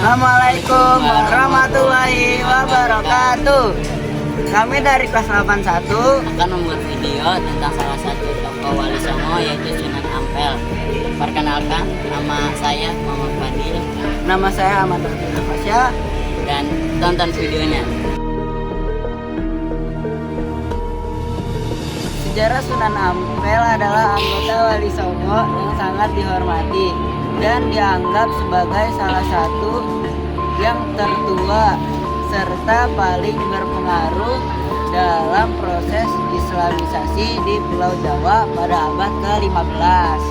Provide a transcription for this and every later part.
Assalamualaikum warahmatullahi wabarakatuh. Kami dari kelas 81 akan membuat video tentang salah satu tokoh Wali Songo yaitu Sunan Ampel. Perkenalkan, nama saya Muhammad Fadil. Nama saya Ahmad Fasya. Dan tonton videonya. Sejarah Sunan Ampel adalah anggota Wali Songo yang sangat dihormati dan dianggap sebagai salah satu yang tertua serta paling berpengaruh dalam proses Islamisasi di Pulau Jawa pada abad ke-15.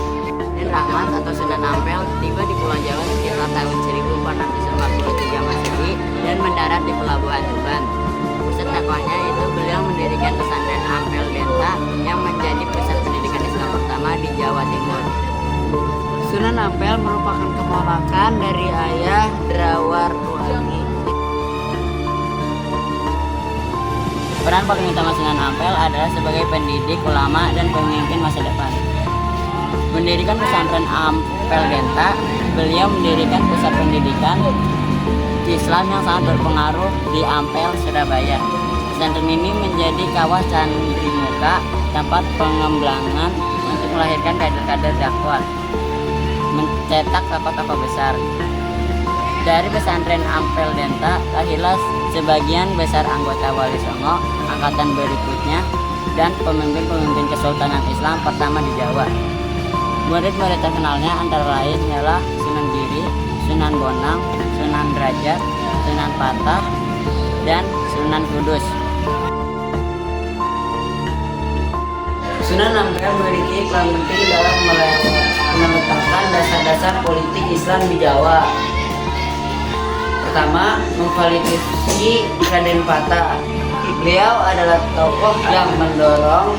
Rahmat atau Sunan Ampel tiba di Pulau Jawa sekitar tahun 1453 Masehi dan mendarat di Pelabuhan Tuban. Pusat dakwahnya itu beliau mendirikan pesantren Ampel Denta yang menjadi pusat pendidikan Islam pertama di Jawa Timur. Sunan Ampel merupakan keponakan dari ayah Drawarwangi. Peran paling utama Sunan Ampel adalah sebagai pendidik, ulama, dan pemimpin masa depan. Mendirikan pesantren Ampel Denta, beliau mendirikan pusat pendidikan Islam yang sangat berpengaruh di Ampel, Surabaya. Pesantren ini menjadi kawah candi muka, tempat pengembangan untuk melahirkan kader-kader dakwah, mencetak tokoh-tokoh besar. Dari pesantren Ampel Denta lahirlah sebagian besar anggota Wali Songo angkatan berikutnya dan pemimpin-pemimpin Kesultanan Islam pertama di Jawa. Murid-murid terkenalnya antara lain ialah Sunan Giri, Sunan Bonang, Sunan Derajat, Sunan Patah, dan Sunan Kudus. Sunan Ampel memiliki peran penting dalam meletakkan dasar-dasar politik Islam di Jawa. Pertama, memvalidasi Raden Patah. Beliau adalah tokoh yang mendorong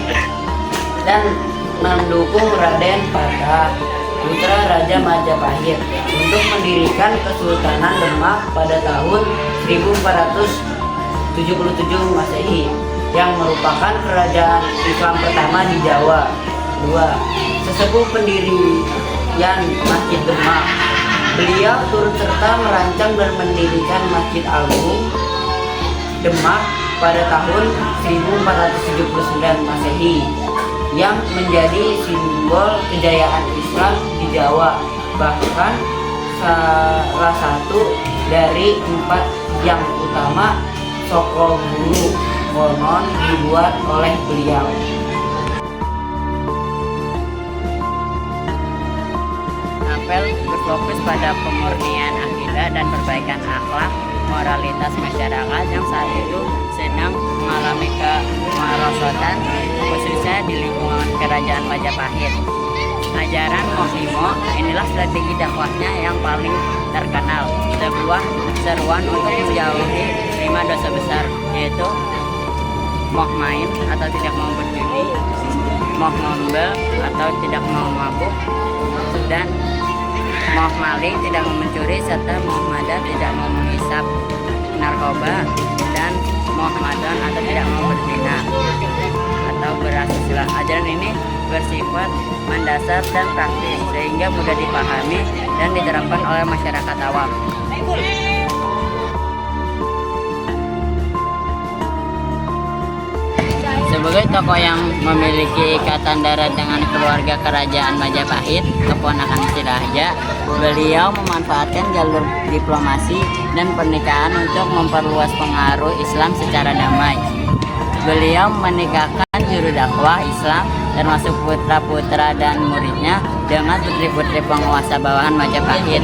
dan mendukung Raden Patah, putra Raja Majapahit, untuk mendirikan Kesultanan Demak pada tahun 1477 Masehi yang merupakan kerajaan Islam pertama di Jawa. 2. Sesepuh pendirian Masjid Demak. Beliau turut serta merancang dan mendirikan Masjid Agung Demak pada tahun 1479 Masehi yang menjadi simbol kejayaan Islam di Jawa, bahkan salah satu dari 4 yang utama Soko Guru konon dibuat oleh beliau. Ampel berfokus pada pemurnian akidah dan perbaikan akhlak moralitas masyarakat yang saat itu sedang mengalami kemerosotan, khususnya di lingkungan kerajaan Majapahit. Ajaran Moh-Limo inilah strategi dakwahnya yang paling terkenal, sebuah seruan untuk menjauhi 5 dosa besar, yaitu moh main atau tidak mau berjudi, moh ngombel atau tidak mau mabuk, dan moh maling tidak mau mencuri, serta moh madan tidak mau menghisap narkoba, dan moh madon atau tidak mau berzina atau berasusila. Ajaran ini bersifat mendasar dan praktis sehingga mudah dipahami dan diterapkan oleh masyarakat awam. Sebagai tokoh yang memiliki ikatan darah dengan keluarga kerajaan Majapahit, keponakan si Raja, beliau memanfaatkan jalur diplomasi dan pernikahan untuk memperluas pengaruh Islam secara damai. Beliau menikahkan juru dakwah Islam termasuk putra-putra dan muridnya dengan putri-putri penguasa bawahan Majapahit.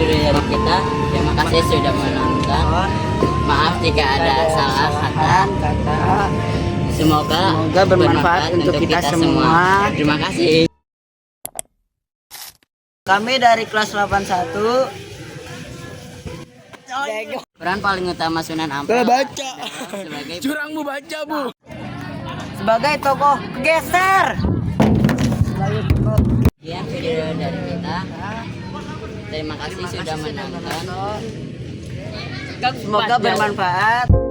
Kita terima kasih sudah menonton. Maaf jika ada salah kata. Semoga bermanfaat untuk kita semua. Terima kasih. Kami dari kelas 81. Peran paling utama Sunan Ampel baca. sebagai Curangmu baca, Bu. Sebagai tokoh geser. sekian video dari kita. Terima kasih sudah menonton. Semoga bermanfaat.